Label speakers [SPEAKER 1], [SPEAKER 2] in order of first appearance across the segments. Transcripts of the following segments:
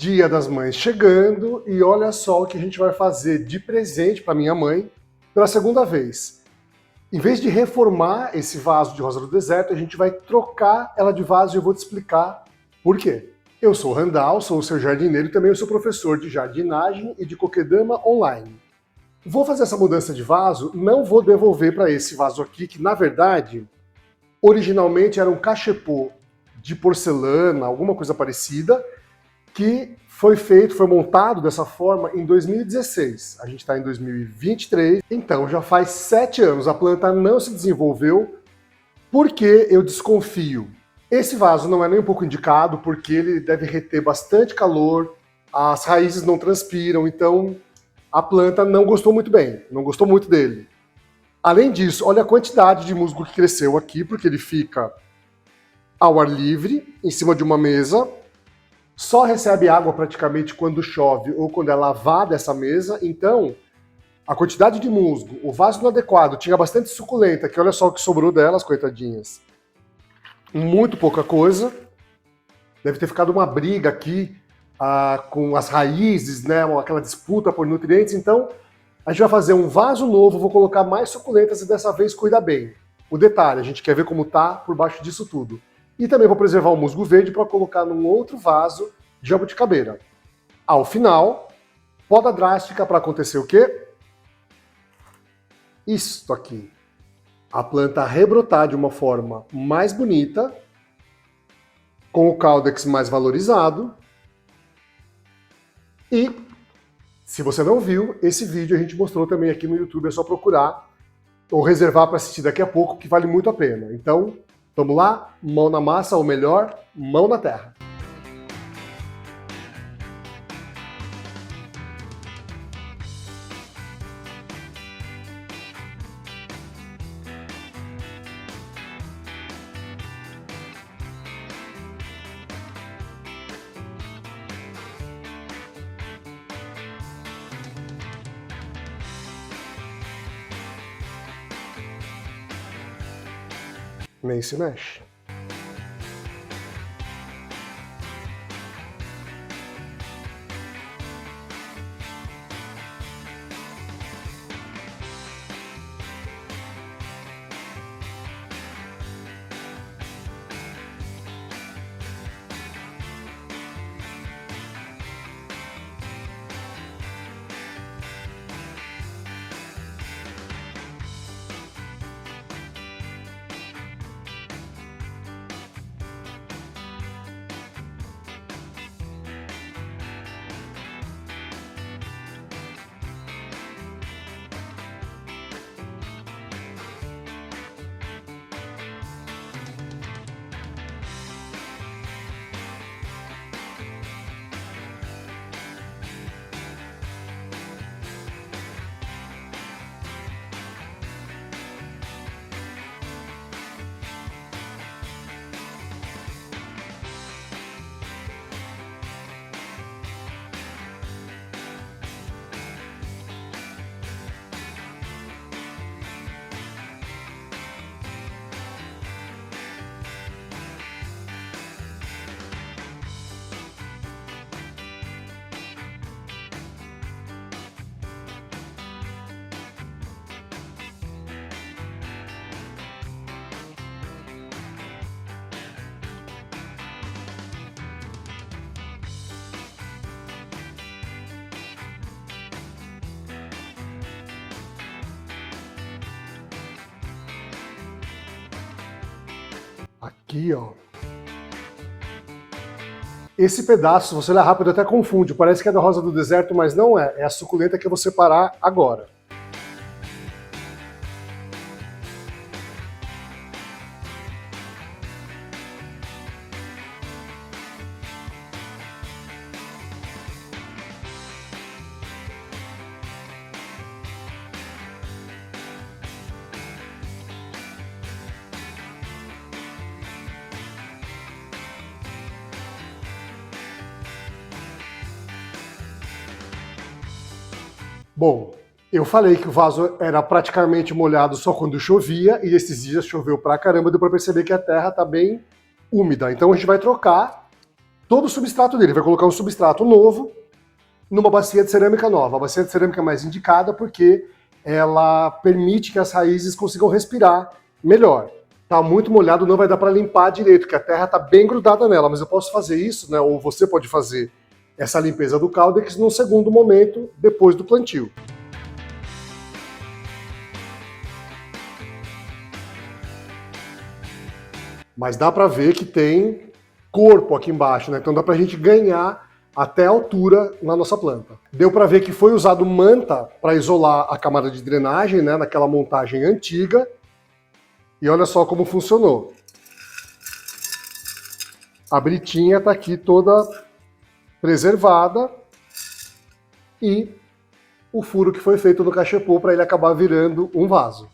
[SPEAKER 1] Dia das Mães chegando e olha só o que a gente vai fazer de presente para minha mãe pela segunda vez. Em vez de reformar esse vaso de rosa do deserto, a gente vai trocar ela de vaso e eu vou te explicar por quê. Eu sou o Randall, sou o seu jardineiro e também eu sou professor de jardinagem e de kokedama online. Vou fazer essa mudança de vaso, não vou devolver para esse vaso aqui, que na verdade, originalmente era um cachepô de porcelana, alguma coisa parecida, que foi montado dessa forma em 2016. A gente está em 2023, então já faz 7 anos. A planta não se desenvolveu porque eu desconfio. Esse vaso não é nem um pouco indicado porque ele deve reter bastante calor, as raízes não transpiram, então a planta não gostou muito bem, não gostou muito dele. Além disso, olha a quantidade de musgo que cresceu aqui, porque ele fica ao ar livre, em cima de uma mesa, só recebe água praticamente quando chove ou quando é lavada essa mesa, então a quantidade de musgo, o vaso inadequado, tinha bastante suculenta, que olha só o que sobrou delas, coitadinhas. Muito pouca coisa, deve ter ficado uma briga aqui com as raízes, né, aquela disputa por nutrientes, então a gente vai fazer um vaso novo, vou colocar mais suculentas e dessa vez cuida bem. O detalhe, a gente quer ver como tá por baixo disso tudo. E também vou preservar o musgo verde para colocar num outro vaso de jabuticabeira. Ao final, poda drástica para acontecer o quê? Isto aqui. A planta rebrotar de uma forma mais bonita, com o caudex mais valorizado. E, se você não viu, esse vídeo a gente mostrou também aqui no YouTube, é só procurar ou reservar para assistir daqui a pouco, que vale muito a pena. Então, vamos lá? Mão na massa, ou melhor, mão na terra. Nem se mexe. Aqui, ó. Esse pedaço, se você olhar rápido, até confunde. Parece que é da rosa do deserto, mas não é. É a suculenta que eu vou separar agora. Bom, eu falei que o vaso era praticamente molhado só quando chovia, e esses dias choveu pra caramba, deu pra perceber que a terra tá bem úmida. Então a gente vai trocar todo o substrato dele. Vai colocar um substrato novo numa bacia de cerâmica nova. A bacia de cerâmica é mais indicada porque ela permite que as raízes consigam respirar melhor. Tá muito molhado, não vai dar para limpar direito, porque a terra tá bem grudada nela, mas eu posso fazer isso, né, ou você pode fazer essa limpeza do Caudex num segundo momento, depois do plantio. Mas dá para ver que tem corpo aqui embaixo, né? Então dá para a gente ganhar até a altura na nossa planta. Deu para ver que foi usado manta para isolar a camada de drenagem, né, naquela montagem antiga. E olha só como funcionou. A britinha está aqui toda preservada e o furo que foi feito no cachepô para ele acabar virando um vaso.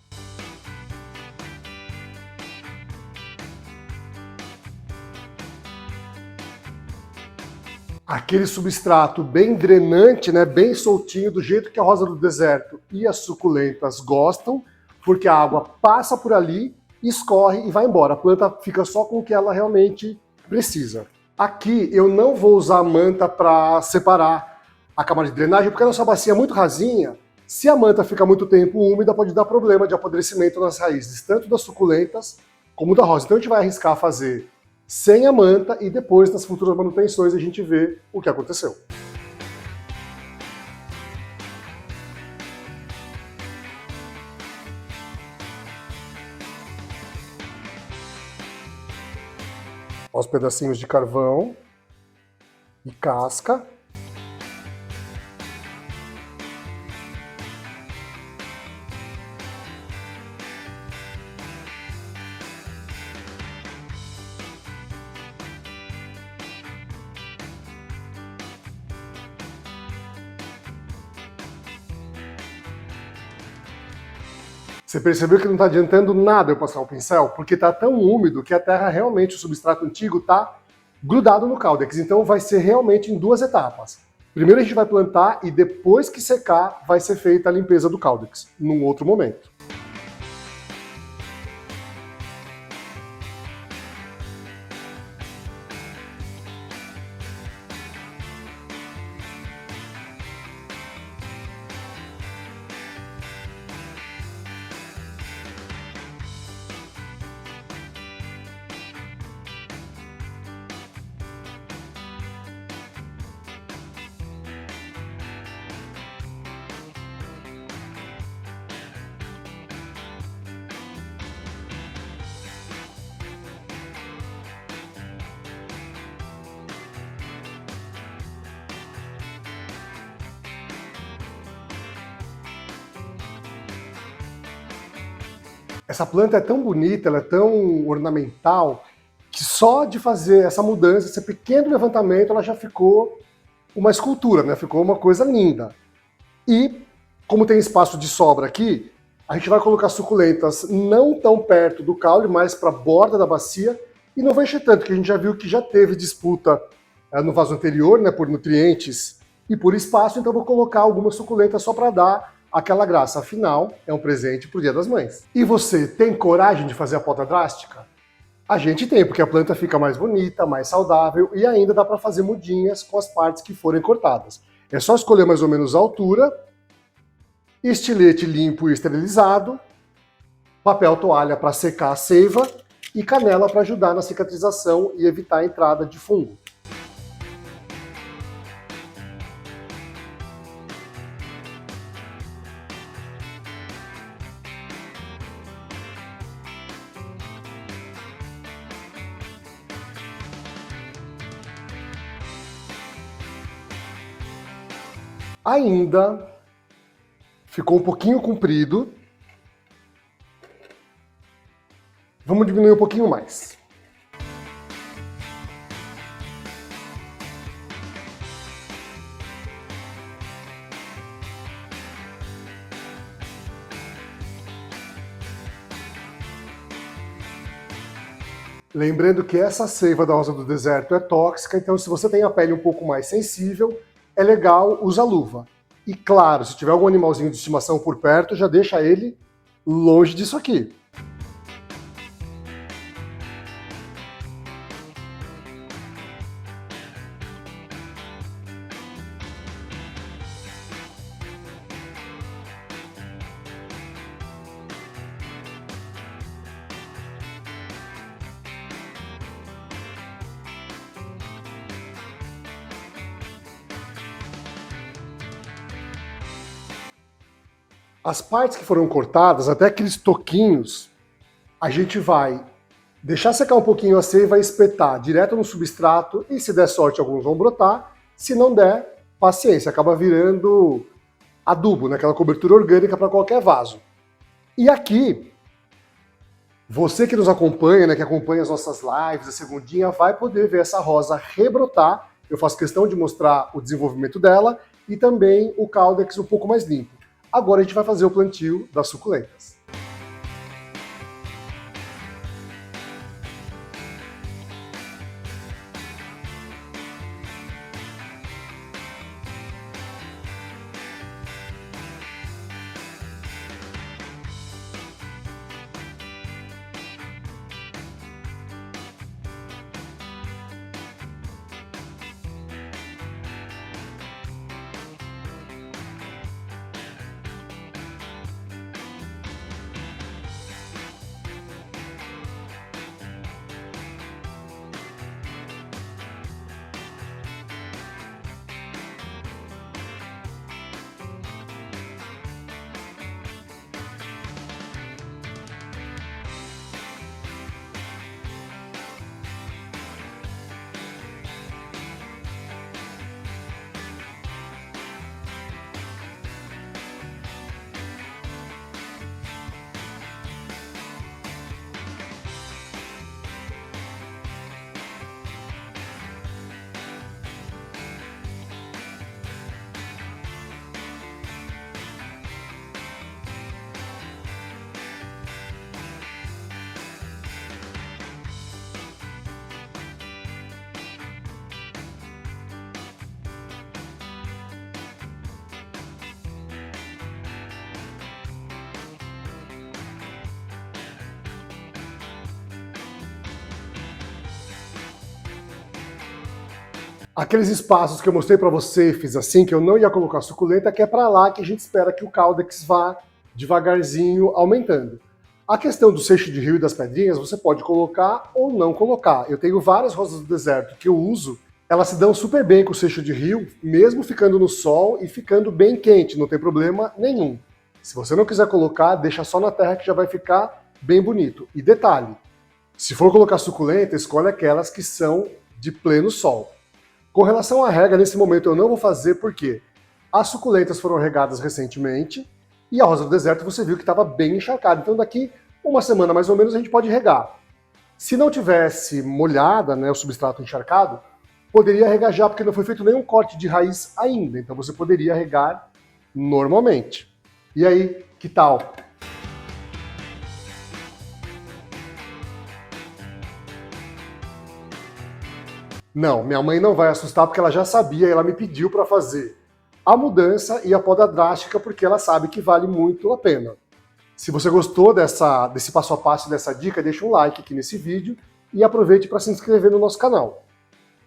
[SPEAKER 1] Aquele substrato bem drenante, né, bem soltinho, do jeito que a rosa do deserto e as suculentas gostam, porque a água passa por ali, escorre e vai embora. A planta fica só com o que ela realmente precisa. Aqui eu não vou usar a manta para separar a camada de drenagem, porque a nossa bacia é muito rasinha. Se a manta ficar muito tempo úmida, pode dar problema de apodrecimento nas raízes, tanto das suculentas como da rosa. Então a gente vai arriscar fazer sem a manta e depois, nas futuras manutenções, a gente vê o que aconteceu. Os pedacinhos de carvão e casca. Você percebeu que não está adiantando nada eu passar o pincel? Porque está tão úmido que a terra realmente, o substrato antigo, está grudado no Caudex. Então vai ser realmente em duas etapas. Primeiro a gente vai plantar e depois que secar vai ser feita a limpeza do Caudex, num outro momento. Essa planta é tão bonita, ela é tão ornamental, que só de fazer essa mudança, esse pequeno levantamento, ela já ficou uma escultura, né? Ficou uma coisa linda. E, como tem espaço de sobra aqui, a gente vai colocar suculentas não tão perto do caule, mais para a borda da bacia, e não vai encher tanto, que a gente já viu que já teve disputa no vaso anterior, né, por nutrientes e por espaço, então eu vou colocar algumas suculentas só para dar aquela graça. Afinal, é um presente pro Dia das Mães. E você tem coragem de fazer a poda drástica? A gente tem, porque a planta fica mais bonita, mais saudável e ainda dá para fazer mudinhas com as partes que forem cortadas. É só escolher mais ou menos a altura, estilete limpo e esterilizado, papel toalha para secar a seiva e canela para ajudar na cicatrização e evitar a entrada de fungo. Ainda ficou um pouquinho comprido. Vamos diminuir um pouquinho mais. Lembrando que essa seiva da rosa do deserto é tóxica, então se você tem a pele um pouco mais sensível, é legal usar luva. E claro, se tiver algum animalzinho de estimação por perto, já deixa ele longe disso aqui. As partes que foram cortadas, até aqueles toquinhos, a gente vai deixar secar um pouquinho a cera e vai espetar direto no substrato e se der sorte alguns vão brotar, se não der, paciência, acaba virando adubo, né? Aquela cobertura orgânica para qualquer vaso. E aqui, você que nos acompanha, né, que acompanha as nossas lives, a segundinha, vai poder ver essa rosa rebrotar. Eu faço questão de mostrar o desenvolvimento dela e também o caudex um pouco mais limpo. Agora a gente vai fazer o plantio das suculentas. Aqueles espaços que eu mostrei para você, fiz assim, que eu não ia colocar suculenta, que é para lá que a gente espera que o caudex vá devagarzinho aumentando. A questão do seixo de rio e das pedrinhas, você pode colocar ou não colocar. Eu tenho várias rosas do deserto que eu uso, elas se dão super bem com o seixo de rio, mesmo ficando no sol e ficando bem quente, não tem problema nenhum. Se você não quiser colocar, deixa só na terra que já vai ficar bem bonito. E detalhe, se for colocar suculenta, escolhe aquelas que são de pleno sol. Com relação à rega, nesse momento eu não vou fazer porque as suculentas foram regadas recentemente e a rosa do deserto você viu que estava bem encharcada. Então daqui uma semana mais ou menos a gente pode regar. Se não tivesse molhada, né, o substrato encharcado, poderia regar já porque não foi feito nenhum corte de raiz ainda. Então você poderia regar normalmente. E aí, que tal? Não, minha mãe não vai assustar porque ela já sabia e ela me pediu para fazer a mudança e a poda drástica porque ela sabe que vale muito a pena. Se você gostou desse passo a passo, dessa dica, deixa um like aqui nesse vídeo e aproveite para se inscrever no nosso canal.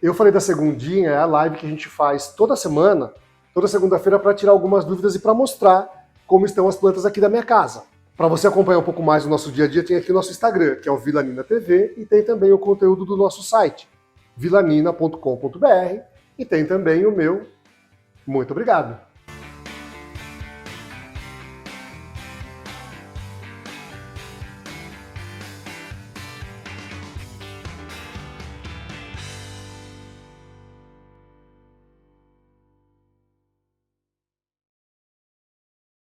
[SPEAKER 1] Eu falei da segundinha, é a live que a gente faz toda semana, toda segunda-feira, para tirar algumas dúvidas e para mostrar como estão as plantas aqui da minha casa. Para você acompanhar um pouco mais do nosso dia a dia, tem aqui o nosso Instagram, que é o Vilanina TV, e tem também o conteúdo do nosso site, vilanina.com.br, e tem também o meu. Muito obrigado!